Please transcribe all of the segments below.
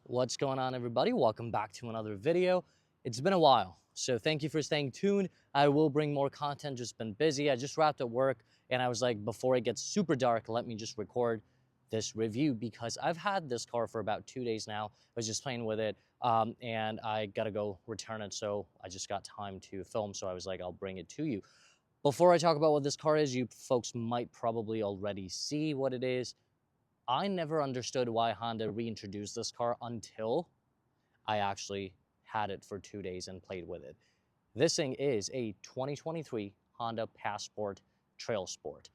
What's going on, everybody? Welcome back to another video. It's been a while, so thank you for staying tuned. I will bring more content, just been busy. I just wrapped up work and I was like, before it gets super dark, let me just record this review because I've had this car for about 2 days now. I was just playing with it and I gotta go return it, so I just got time to film, so I was like, I'll bring it to you. Before I talk about what this car is, you folks might probably already see what it is. I never understood why Honda reintroduced this car until I actually had it for 2 days and played with it. This thing is a 2023 Honda Passport TrailSport.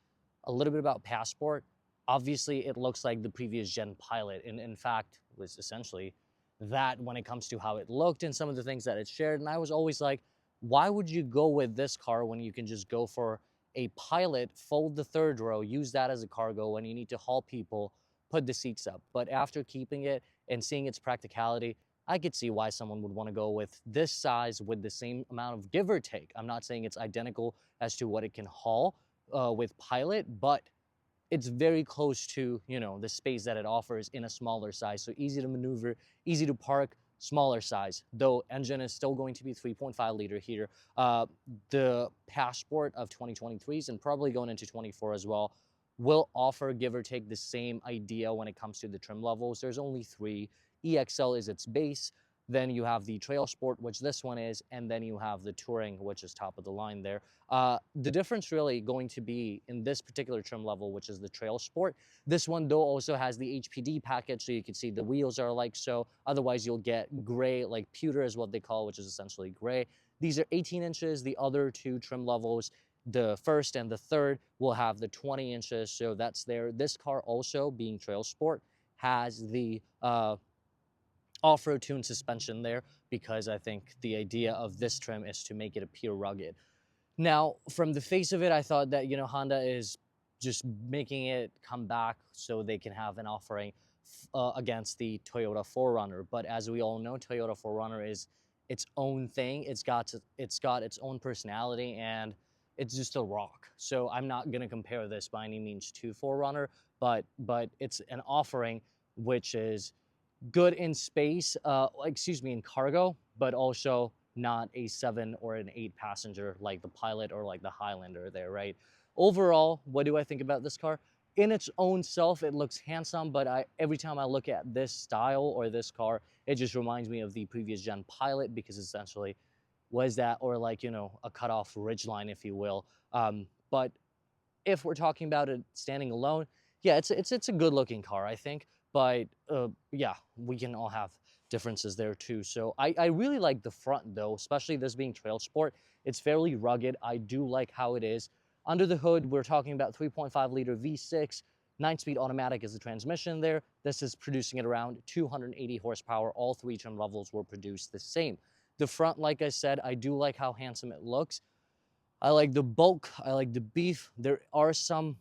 A little bit about Passport. Obviously, it looks like the previous gen Pilot, and in fact, was essentially that when it comes to how it looked and some of the things that it shared. And I was always like, why would you go with this car when you can just go for a Pilot, fold the third row, use that as a cargo when you need to haul people, put the seats up? But after keeping it and seeing its practicality, I could see why someone would want to go with this size with the same amount of give or take. I'm not saying it's identical as to what it can haul with Pilot, but it's very close to, you know, the space that it offers in a smaller size. So easy to maneuver, easy to park, smaller size. Though engine is still going to be 3.5 liter here. The Passport of 2023s and probably going into 24 as well will offer, give or take, the same idea when it comes to the trim levels. There's only three. EXL is its base. Then you have the TrailSport, which this one is, and then you have the Touring, which is top of the line there. The difference really going to be in this particular trim level, which is the TrailSport. This one, though, also has the HPD package, so you can see the wheels are like so. Otherwise, you'll get gray, like pewter is what they call, which is essentially gray. These are 18 inches. The other two trim levels, the first and the third, will have the 20 inches, so that's there. This car also, being TrailSport, has the off-road tuned suspension there because I think the idea of this trim is to make it appear rugged. Now, from the face of it, I thought that, you know, Honda is just making it come back so they can have an offering against the Toyota 4Runner. But as we all know, Toyota 4Runner is its own thing. It's got its own personality, and it's just a rock. So I'm not going to compare this by any means to 4Runner, but it's an offering which is good in space, in cargo, but also not a 7 or an 8 passenger like the Pilot or like the Highlander there, right? Overall, what do I think about this car? In its own self, it looks handsome, but every time I look at this style or this car, it just reminds me of the previous gen Pilot because essentially was that, or like, you know, a cut-off ridgeline, if you will. But if we're talking about it standing alone, yeah, it's a good looking car, I think. But yeah, we can all have differences there too. So I really like the front though, especially this being TrailSport. It's fairly rugged. I do like how it is. Under the hood, we're talking about 3.5 liter V6, 9-speed automatic is the transmission there. This is producing at around 280 horsepower. All three trim levels were produced the same. The front, like I said, I do like how handsome it looks. I like the bulk, I like the beef. There are some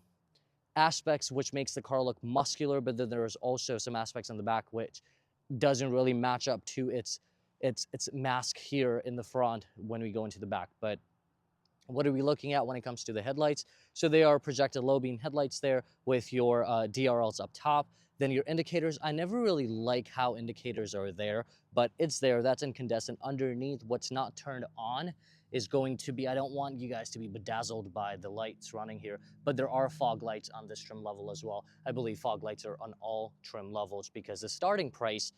aspects which makes the car look muscular, but then there's also some aspects in the back which doesn't really match up to its mask here in the front when we go into the back. But what are we looking at when it comes to the headlights? So they are projected low beam headlights there with your DRLs up top. Then your indicators, I never really like how indicators are there, but it's there. That's incandescent. Underneath, what's not turned on is going to be, I don't want you guys to be bedazzled by the lights running here, but there are fog lights on this trim level as well. I believe fog lights are on all trim levels because the starting price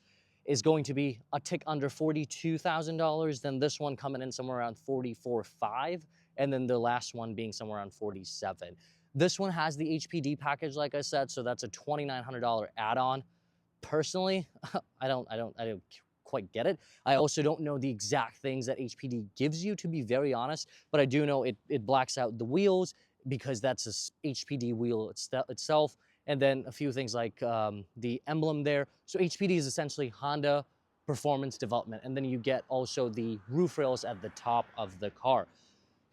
is going to be a tick under $42,000. Then this one coming in somewhere around $44,500, and then the last one being somewhere around $47,000. This one has the HPD package, like I said, so that's a $2,900 add-on. Personally, I don't quite get it. I also don't know the exact things that HPD gives you, to be very honest, but I do know it blacks out the wheels because that's a HPD wheel itself, and then a few things like the emblem there. So HPD is essentially Honda Performance Development, and then you get also the roof rails at the top of the car.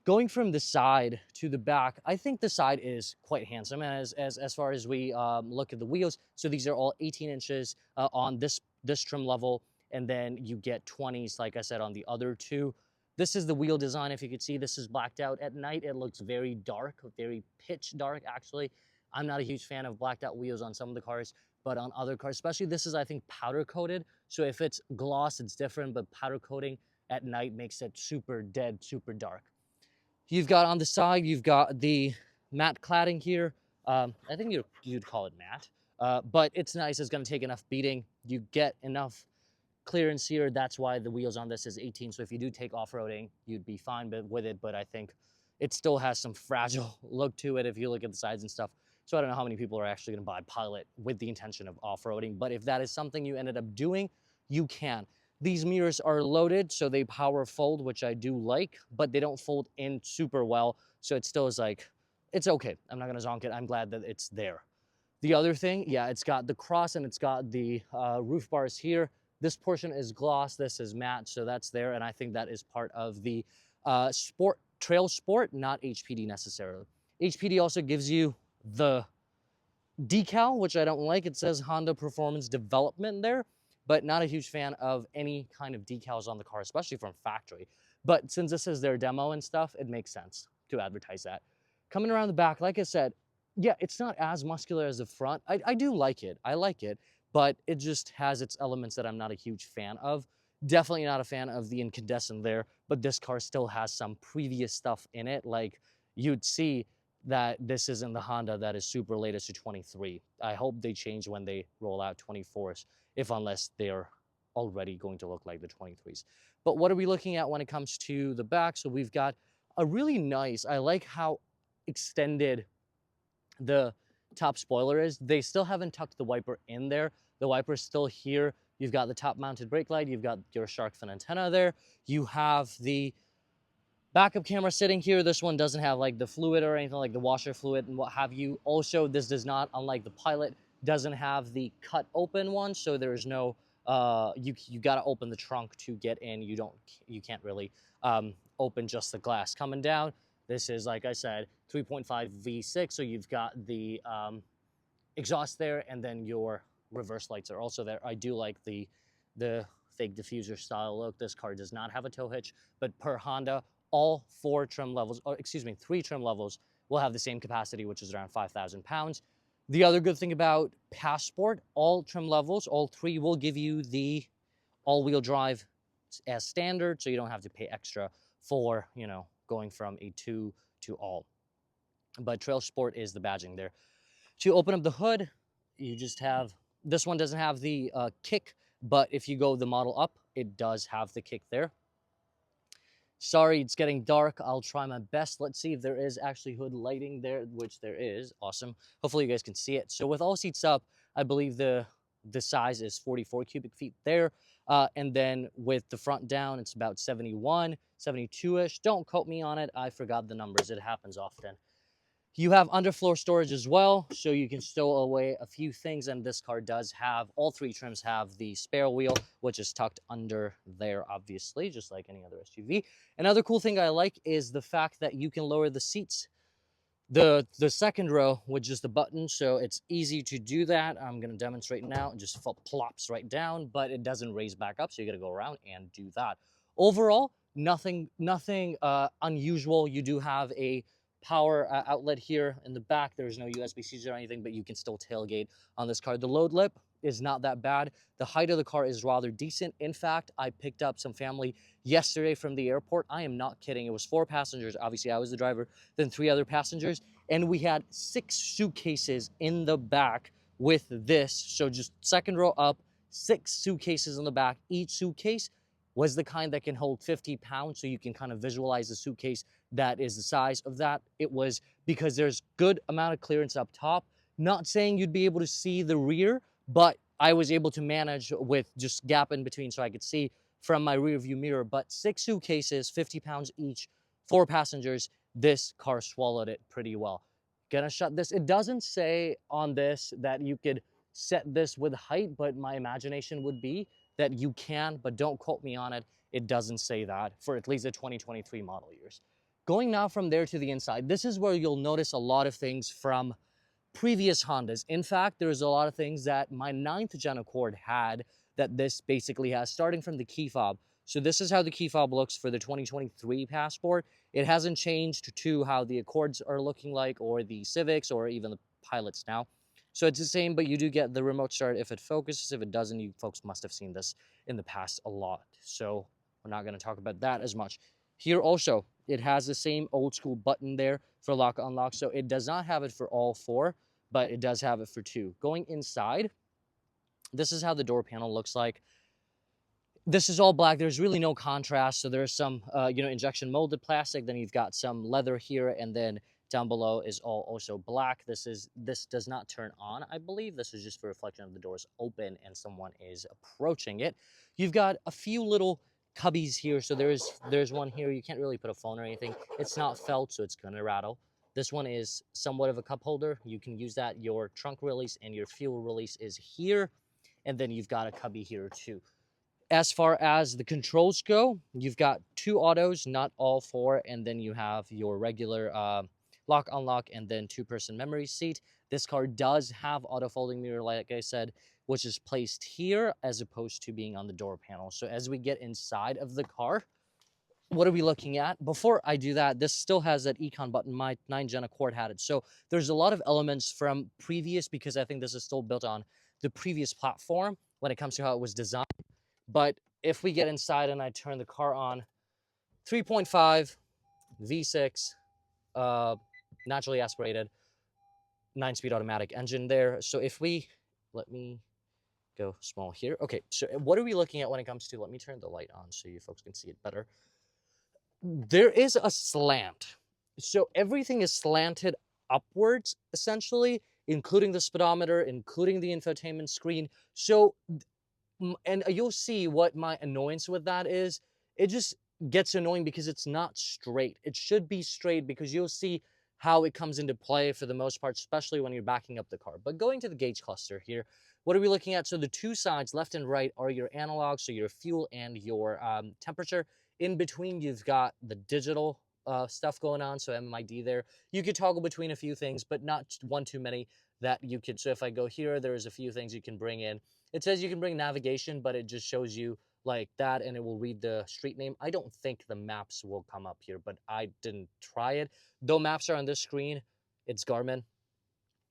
Going from the side to the back, I think the side is quite handsome. And as far as we look at the wheels, so these are all 18 inches on this trim level, and then you get 20s, like I said, on the other two. This is the wheel design. If you could see, this is blacked out. At night, it looks very dark, very pitch dark, actually. I'm not a huge fan of blacked out wheels on some of the cars, but on other cars, especially this is, I think, powder coated. So if it's gloss, it's different, but powder coating at night makes it super dead, super dark. You've got on the side, you've got the matte cladding here. I think you'd call it matte, but it's nice. It's going to take enough beating. You get enough clearance here. That's why the wheels on this is 18. So if you do take off-roading, you'd be fine with it. But I think it still has some fragile look to it if you look at the sides and stuff. So I don't know how many people are actually going to buy Pilot with the intention of off-roading. But if that is something you ended up doing, you can. These mirrors are loaded, so they power fold, which I do like, but they don't fold in super well. So it still is like, it's okay. I'm not going to zonk it. I'm glad that it's there. The other thing, yeah, it's got the cross and it's got the roof bars here. This portion is gloss, this is matte, so that's there. And I think that is part of the TrailSport, not HPD necessarily. HPD also gives you the decal, which I don't like. It says Honda Performance Development there, but not a huge fan of any kind of decals on the car, especially from factory. But since this is their demo and stuff, it makes sense to advertise that. Coming around the back, like I said, yeah, it's not as muscular as the front. I do like it. I like it, but it just has its elements that I'm not a huge fan of. Definitely not a fan of the incandescent there, but this car still has some previous stuff in it. Like you'd see that this isn't the Honda that is super latest to 23. I hope they change when they roll out 24s, if unless they're already going to look like the 23s. But what are we looking at when it comes to the back? So we've got a really nice, I like how extended the top spoiler is. They still haven't tucked the wiper in there. The wiper's still here. You've got the top mounted brake light. You've got your shark fin antenna there. You have the backup camera sitting here. This one doesn't have like the fluid or anything like the washer fluid and what have you. Also, this does not, unlike the Pilot, doesn't have the cut open one. So there's no, you got to open the trunk to get in. You can't really open just the glass. Coming down, this is, like I said, 3.5 V6. So you've got the exhaust there, and then your reverse lights are also there. I do like the fake diffuser style look. This car does not have a tow hitch, but per Honda, all three trim levels will have the same capacity, which is around 5,000 pounds. The other good thing about Passport, all trim levels, all three will give you the all-wheel drive as standard, so you don't have to pay extra for, you know, going from a 2 to all. But TrailSport is the badging there. To open up the hood, you just have, this one doesn't have the kick, but if you go the model up, it does have the kick there. Sorry, it's getting dark. I'll try my best. Let's see if there is actually hood lighting there, which there is. Awesome. Hopefully you guys can see it. So with all seats up, I believe the size is 44 cubic feet there. And then with the front down, it's about 71, 72-ish. Don't quote me on it. I forgot the numbers. It happens often. You have underfloor storage as well, so you can stow away a few things, and this car does have, all three trims have the spare wheel, which is tucked under there, obviously, just like any other SUV. Another cool thing I like is the fact that you can lower the seats, the second row, with just a button, so it's easy to do that. I'm going to demonstrate now. It just plops right down, but it doesn't raise back up, so you got to go around and do that. Overall, nothing unusual. You do have a power outlet here in the back. There's no USB-Cs or anything, but you can still tailgate on this car. The load lip is not that bad. The height of the car is rather decent. In fact, I picked up some family yesterday from the airport. I am not kidding. It was 4 passengers. Obviously, I was the driver, then 3 other passengers, and we had 6 suitcases in the back with this. So just second row up, 6 suitcases in the back. Each suitcase was the kind that can hold 50 pounds, so you can kind of visualize the suitcase that is the size of that. It was because there's good amount of clearance up top. Not saying you'd be able to see the rear, but I was able to manage with just gap in between so I could see from my rear view mirror. But 6 suitcases, 50 pounds each, 4 passengers, this car swallowed it pretty well. Gonna shut this. It doesn't say on this that you could set this with height, but my imagination would be that you can, but don't quote me on it. It doesn't say that for at least the 2023 model years. Going now from there to the inside, this is where you'll notice a lot of things from previous Hondas. In fact, there's a lot of things that my 9th gen Accord had that this basically has, starting from the key fob. So this is how the key fob looks for the 2023 Passport. It hasn't changed to how the Accords are looking like, or the Civics, or even the Pilots now. So it's the same, but you do get the remote start if it focuses. If it doesn't, you folks must have seen this in the past a lot. So we're not going to talk about that as much. Here also, it has the same old school button there for lock unlock. So it does not have it for all four, but it does have it for two. Going inside, this is how the door panel looks like. This is all black. There's really no contrast. So there's some, injection molded plastic. Then you've got some leather here, and then down below is all also black. This does not turn on, I believe. This is just for reflection of the doors open and someone is approaching it. You've got a few little cubbies here. So there's one here. You can't really put a phone or anything. It's not felt, so it's gonna rattle. This one is somewhat of a cup holder. You can use that. Your trunk release and your fuel release is here. And then you've got a cubby here too. As far as the controls go, you've got two autos, not all four, and then you have your regular lock, unlock, and then two-person memory seat. This car does have auto folding mirror, like I said, which is placed here as opposed to being on the door panel. So as we get inside of the car, what are we looking at? Before I do that, this still has that econ button. My 9 Gen Accord had it. So there's a lot of elements from previous, because I think this is still built on the previous platform when it comes to how it was designed. But if we get inside and I turn the car on, 3.5 V6, naturally aspirated, 9-speed automatic engine there. So if we, let me go small here. Okay, so what are we looking at when it comes to, let me turn the light on so you folks can see it better. There is a slant. So everything is slanted upwards, essentially, including the speedometer, including the infotainment screen. So, and you'll see what my annoyance with that is. It just gets annoying because it's not straight. It should be straight, because you'll see how it comes into play for the most part, especially when you're backing up the car. But going to the gauge cluster here, what are we looking at? So the two sides, left and right, are your analog, so your fuel and your temperature. In between, you've got the digital stuff going on, so MMID there. You could toggle between a few things, but not one too many that you could. So if I go here, there's a few things you can bring in. It says you can bring navigation, but it just shows you like that, and it will read the street name. I don't think the maps will come up here, but I didn't try it. Though maps are on this screen, it's Garmin,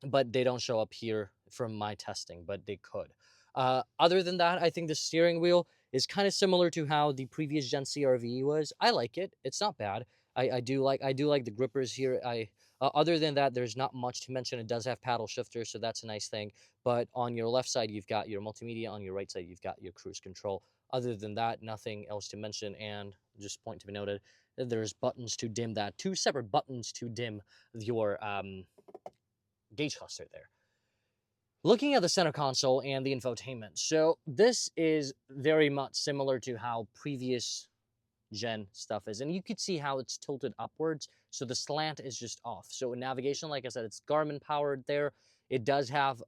but they don't show up here from my testing, but they could. Other than that, I think the steering wheel is kind of similar to how the previous Gen CRV was. I like it. It's not bad. I do like the grippers here. Other than that, there's not much to mention. It does have paddle shifter, so that's a nice thing. But on your left side, you've got your multimedia. On your right side, you've got your cruise control. Other than that, nothing else to mention. And just point to be noted, there's buttons to dim that. Two separate buttons to dim your gauge cluster there. Looking at the center console and the infotainment, so this is very much similar to how previous gen stuff is, and you could see how it's tilted upwards, so the slant is just off. So in navigation, like I said, it's Garmin powered there. It does have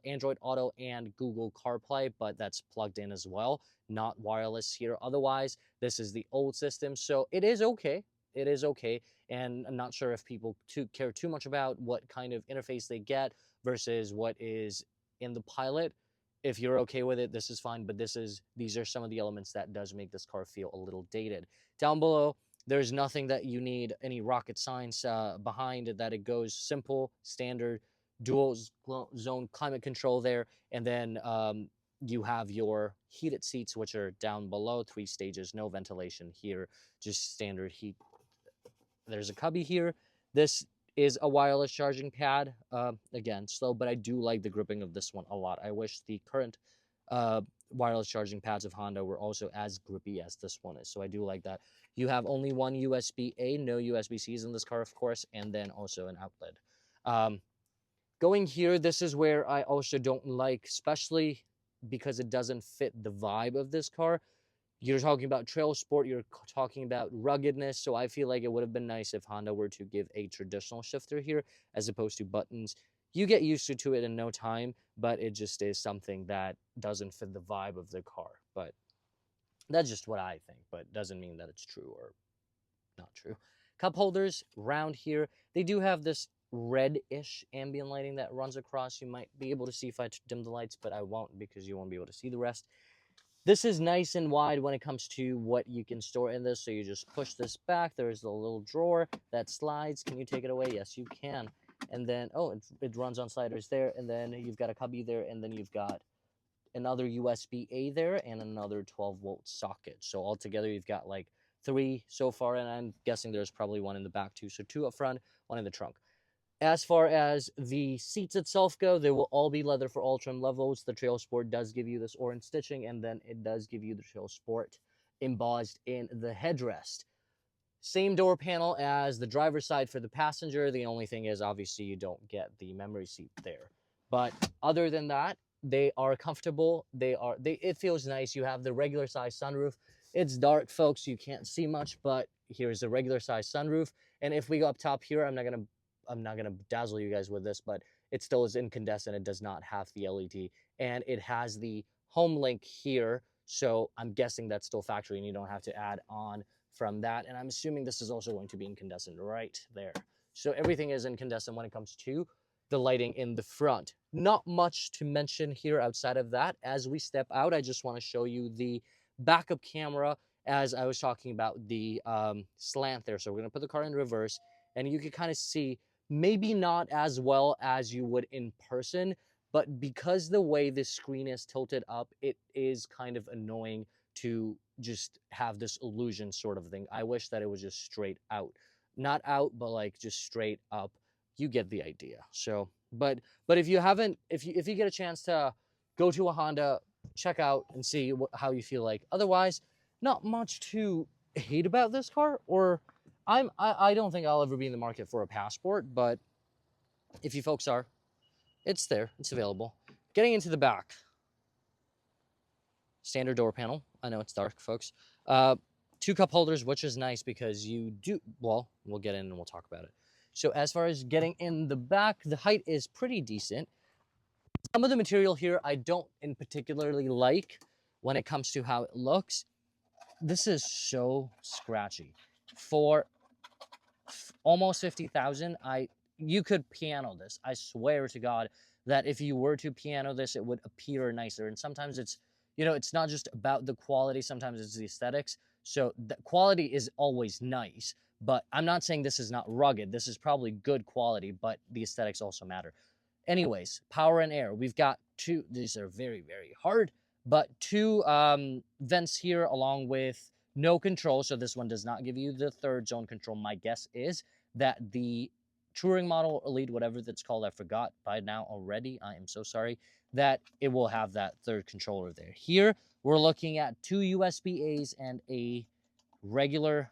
Android Auto and Google CarPlay, but that's plugged in as well, not wireless here. Otherwise, this is the old system, so it is okay. It is okay, and I'm not sure if people care too much about what kind of interface they get versus what is in the Pilot. If you're okay with it, this is fine, but these are some of the elements that does make this car feel a little dated. Down below, there's nothing that you need any rocket science behind it, that it goes simple, standard, dual zone climate control there, and then you have your heated seats, which are down below, 3 stages, no ventilation here, just standard heat. There's a cubby here. This is a wireless charging pad. Again, slow, but I do like the gripping of this one a lot. I wish the current wireless charging pads of Honda were also as grippy as this one is. So I do like that. You have only one USB-A, no USB-Cs in this car, of course, and then also an outlet. Going here, this is where I also don't like, especially because it doesn't fit the vibe of this car. You're talking about TrailSport, you're talking about ruggedness, so I feel like it would have been nice if Honda were to give a traditional shifter here as opposed to buttons. You get used to it in no time, but it just is something that doesn't fit the vibe of the car. But that's just what I think, but doesn't mean that it's true or not true. Cup holders round here, they do have this red-ish ambient lighting that runs across. You might be able to see if I dim the lights, but I won't because you won't be able to see the rest. This is nice and wide when it comes to what you can store in this. So you just push this back. There's a little drawer that slides. Can you take it away? Yes, you can. and then, oh, it runs on sliders there, and then you've got a cubby there, and then you've got another USB-A there, and another 12-volt socket. So altogether, you've got like 3 so far, and I'm guessing there's probably one in the back too. So 2 up front, 1 in the trunk. As far as the seats itself go, they will all be leather for all trim levels. The TrailSport does give you this orange stitching, and then it does give you the TrailSport embossed in the headrest. Same door panel as the driver's side for the passenger. The only thing is, obviously, you don't get the memory seat there. But other than that, they are comfortable. It feels nice. You have the regular size sunroof. It's dark, folks. You can't see much, but here's the regular size sunroof. And if we go up top here, I'm not gonna dazzle you guys with this, but it still is incandescent. It does not have the LED, and it has the home link here. So I'm guessing that's still factory, and you don't have to add on from that. And I'm assuming this is also going to be incandescent right there. So everything is incandescent when it comes to the lighting in the front. Not much to mention here outside of that. As we step out, I just want to show you the backup camera, as I was talking about the slant there. So we're going to put the car in reverse, and you can kind of see, maybe not as well as you would in person, but because the way this screen is tilted up, it is kind of annoying to just have this illusion sort of thing. I wish that it was just straight out. Not out, but like just straight up. You get the idea. So, but if you haven't, if you get a chance to go to a Honda, check out and see how you feel like. Otherwise, not much to hate about this car, or I don't think I'll ever be in the market for a Passport, but if you folks are, it's there, it's available. Getting into the back. Standard door panel. I know it's dark, folks. 2 cup holders, which is nice because you do, well, we'll get in and we'll talk about it. So as far as getting in the back, the height is pretty decent. Some of the material here I don't in particularly like when it comes to how it looks. This is so scratchy. For almost 50,000, you could piano this. I swear to God that if you were to piano this, it would appear nicer. And sometimes it's, you know, it's not just about the quality, sometimes it's the aesthetics. So the quality is always nice, but I'm not saying this is not rugged. This is probably good quality, but the aesthetics also matter. Anyways, power and air. We've got 2, these are very, very hard, but 2 vents here along with no control. So this one does not give you the 3rd zone control. My guess is that the Touring model, Elite, whatever that's called, I forgot by now already. I am so sorry, that it will have that 3rd controller there. Here, we're looking at 2 USB-As and a regular,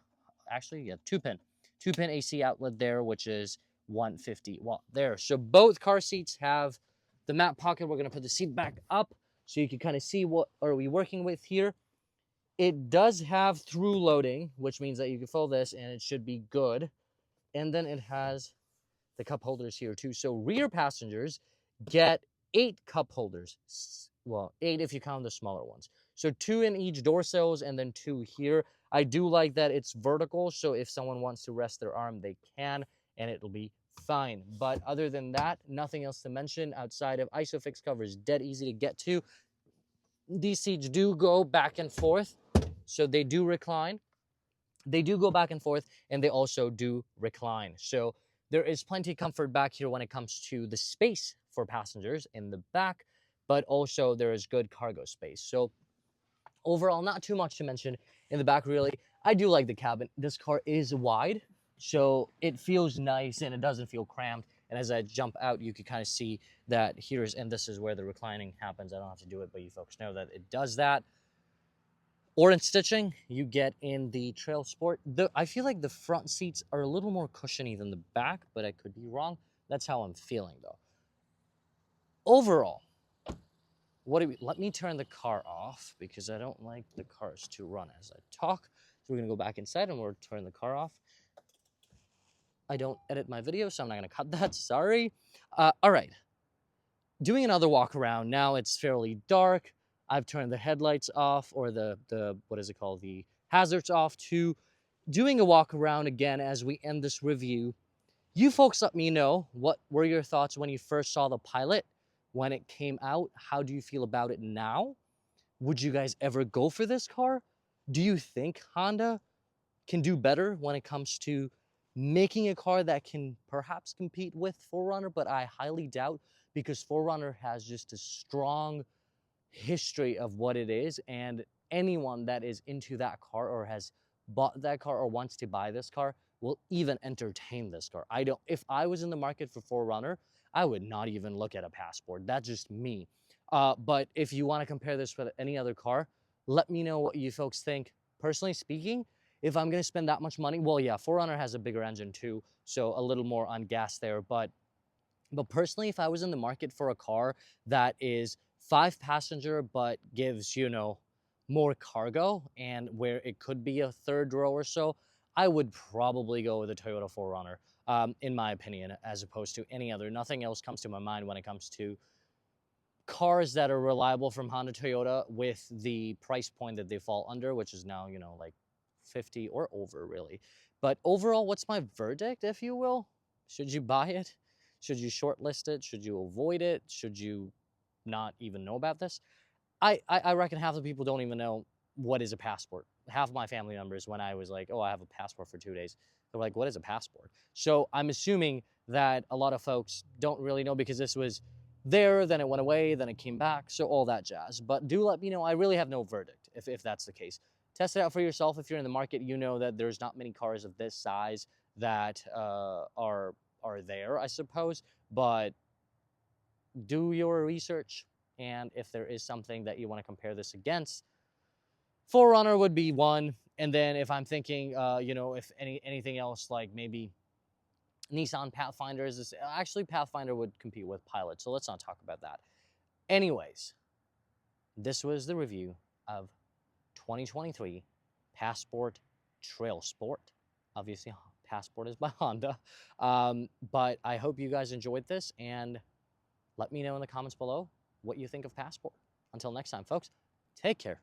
actually, yeah, 2-pin AC outlet there, which is 150 watt there. So both car seats have the map pocket. We're going to put the seat back up so you can kind of see what are we working with here. It does have through loading, which means that you can fold this and it should be good. And then it has the cup holders here too. So rear passengers get 8 cup holders. Well, 8 if you count the smaller ones. So 2 in each door sills and then 2 here. I do like that it's vertical, so if someone wants to rest their arm, they can, and it'll be fine. But other than that, nothing else to mention outside of ISOFIX covers. Dead easy to get to. These seats do go back and forth, so they do recline. They do go back and forth, and they also do recline. So there is plenty of comfort back here when it comes to the space for passengers in the back, but also there is good cargo space. So overall, not too much to mention in the back, really. I do like the cabin. This car is wide, so it feels nice and it doesn't feel cramped. And as I jump out, you can kind of see that and this is where the reclining happens. I don't have to do it, but you folks know that it does that. Orange stitching you get in the TrailSport. I feel like the front seats are a little more cushiony than the back, but I could be wrong. That's how I'm feeling, though. Overall, let me turn the car off because I don't like the cars to run as I talk. So we're going to go back inside and we'll turn the car off. I don't edit my video, so I'm not going to cut that. Sorry. All right. Doing another walk around. Now it's fairly dark. I've turned the headlights off, or the what is it called? The hazards off too. Doing a walk around again as we end this review. You folks let me know, what were your thoughts when you first saw the Pilot, when it came out? How do you feel about it now? Would you guys ever go for this car? Do you think Honda can do better when it comes to making a car that can perhaps compete with 4Runner, but I highly doubt, because 4Runner has just a strong history of what it is, and anyone that is into that car or has bought that car or wants to buy this car will even entertain this car. I don't, if I was in the market for 4Runner, I would not even look at a Passport. That's just me. But if you want to compare this with any other car, let me know what you folks think. Personally speaking, if I'm going to spend that much money, well, yeah, 4Runner has a bigger engine too, so a little more on gas there. But personally, if I was in the market for a car that is 5-passenger but gives, you know, more cargo and where it could be a third row or so, I would probably go with a Toyota 4Runner, in my opinion, as opposed to any other. Nothing else comes to my mind when it comes to cars that are reliable from Honda, Toyota, with the price point that they fall under, which is now, you know, like 50 or over, really. But overall, what's my verdict, if you will? Should you buy it? Should you shortlist it? Should you avoid it? Should you not even know about this? I reckon half the people don't even know what is a passport. Half of my family members, when I was like, oh, I have a passport for 2 days, they're like, what is a passport? So I'm assuming that a lot of folks don't really know, because this was there, then it went away, then it came back, so all that jazz. But do let me know. I really have no verdict if that's the case. Test it out for yourself. If you're in the market, you know that there's not many cars of this size that are there, I suppose. But do your research, and if there is something that you want to compare this against, 4Runner would be one. And then if I'm thinking, you know, if anything else, like maybe Nissan Pathfinder is this, actually Pathfinder would compete with Pilot, so let's not talk about that. Anyways, this was the review of 2023 Passport TrailSport. Obviously, Passport is by Honda. But I hope you guys enjoyed this, and let me know in the comments below what you think of Passport. Until next time, folks, take care.